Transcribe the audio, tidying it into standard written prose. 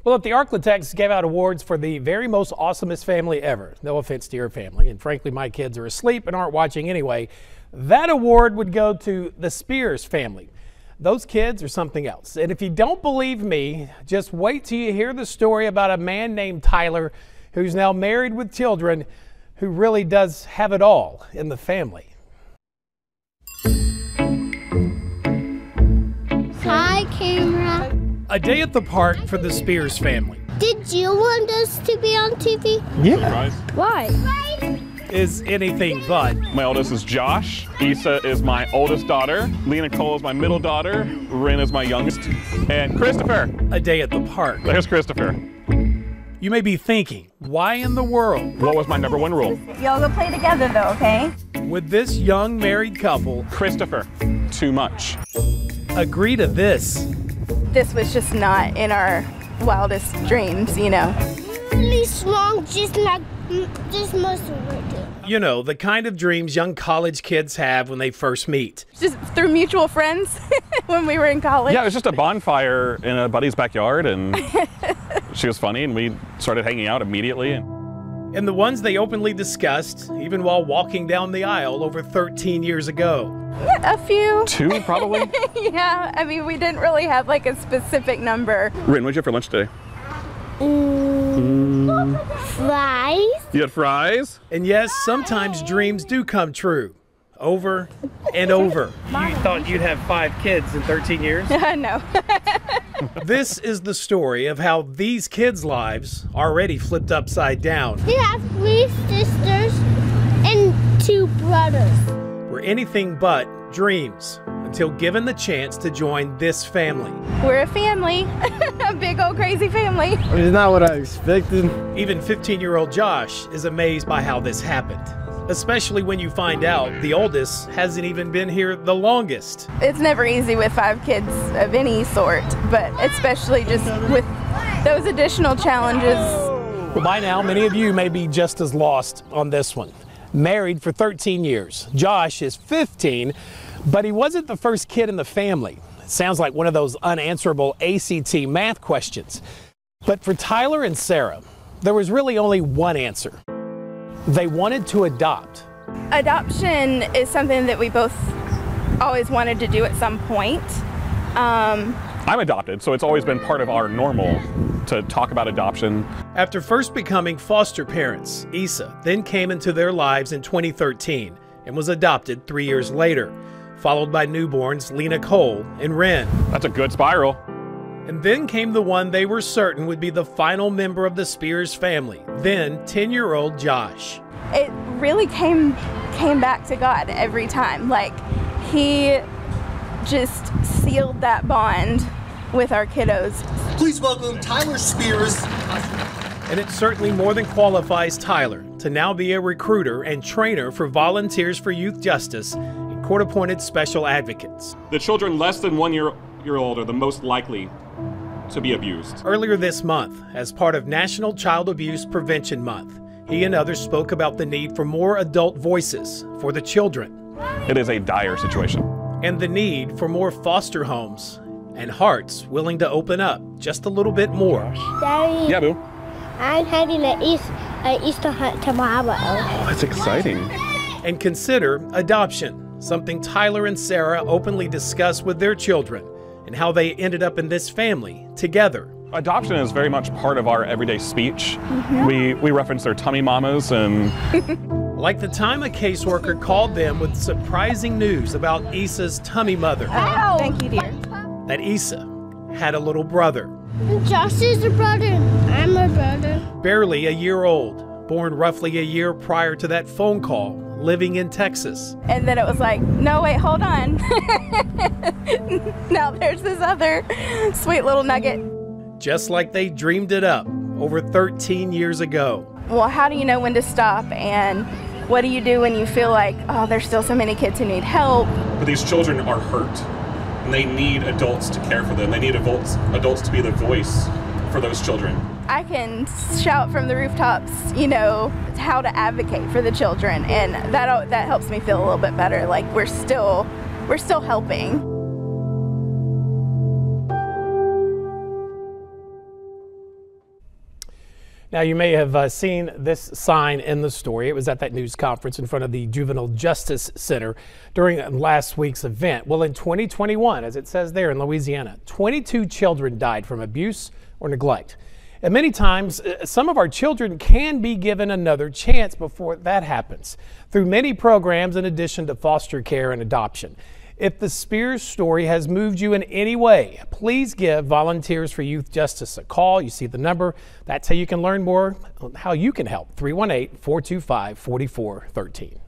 Well, if the Arklatex gave out awards for the very most awesomest family ever, no offense to your family, and frankly, my kids are asleep and aren't watching anyway, that award would go to the Spears family. Those kids are something else. And if you don't believe me, just wait till you hear the story about a man named Tyler who's now married with children, who really does have it all in the family. Hi, camera. A day at the park for the Spears family. Did you want us to be on TV? Yeah. Why? Is anything but. My oldest is Josh. Issa is my oldest daughter. Lena Cole is my middle daughter. Rin is my youngest. And Christopher. A day at the park. There's Christopher. You may be thinking, why in the world? What was my #1 rule? Y'all go play together though, okay? Would this young married couple, Christopher, too much. agree to this? This was just not in our wildest dreams, you know. Really strong, just most of it. You know, the kind of dreams young college kids have when they first meet. Just through mutual friends when we were in college. Yeah, it was just a bonfire in a buddy's backyard, and she was funny, and we started hanging out immediately. And the ones they openly discussed, even while walking down the aisle over 13 years ago. Yeah, a few. 2, probably? Yeah, I mean, we didn't really have like a specific number. Rin, what'd you have for lunch today? Fries? You had fries? And yes, sometimes dreams do come true. Over and over. You thought you'd have 5 kids in 13 years? No. This is the story of how these kids' lives already flipped upside down. We have 3 sisters and 2 brothers. Were anything but dreams until given the chance to join this family. We're a family, a big old crazy family. It's not what I expected. Even 15-year-old Josh is amazed by how this happened, especially when you find out the oldest hasn't even been here the longest. It's never easy with 5 kids of any sort, but especially just with those additional challenges. Well, by now, many of you may be just as lost on this one. Married for 13 years. Josh is 15, but he wasn't the first kid in the family. It sounds like one of those unanswerable ACT math questions. But for Tyler and Sarah, there was really only one answer. They wanted to adopt. Adoption is something that we both always wanted to do at some point. I'm adopted, so it's always been part of our normal to talk about adoption. After first becoming foster parents, Issa then came into their lives in 2013 and was adopted 3 years later, followed by newborns Lena Cole and Rin. That's a good spiral. And then came the one they were certain would be the final member of the Spears family, then 10-year-old Josh. It really came back to God every time. Like, he just sealed that bond with our kiddos. Please welcome Tyler Spears. And it certainly more than qualifies Tyler to now be a recruiter and trainer for Volunteers for Youth Justice and court-appointed special advocates. The children less than 1 year old are the most likely to be abused. Earlier this month, as part of National Child Abuse Prevention Month, he and others spoke about the need for more adult voices for the children. It is a dire situation. And the need for more foster homes and hearts willing to open up just a little bit more. Daddy, Yeah, boo. I'm having an Easter hunt tomorrow. Oh, that's exciting. And consider adoption, something Tyler and Sarah openly discuss with their children and how they ended up in this family together. Adoption is very much part of our everyday speech. We reference their tummy mamas and... Like the time a caseworker called them with surprising news about Issa's tummy mother. Oh, thank you, dear. That Issa had a little brother. Josh is a brother. I'm a brother. Barely a year old, born roughly a year prior to that phone call, living in Texas. And then it was like, no, wait, hold on. Now there's this other sweet little nugget. Just like they dreamed it up over 13 years ago. Well, how do you know when to stop, and what do you do when you feel like, oh, there's still so many kids who need help? But these children are hurt, and they need adults to care for them. They need adults to be the voice for those children. I can shout from the rooftops, you know, how to advocate for the children, and that helps me feel a little bit better. Like we're still helping. Now, you may have seen this sign in the story. It was at that news conference in front of the Juvenile Justice Center during last week's event. Well, in 2021, as it says there in Louisiana, 22 children died from abuse or neglect. And many times, some of our children can be given another chance before that happens through many programs in addition to foster care and adoption. If the Spears story has moved you in any way, please give Volunteers for Youth Justice a call. You see the number. That's how you can learn more on how you can help. 318-425-4413.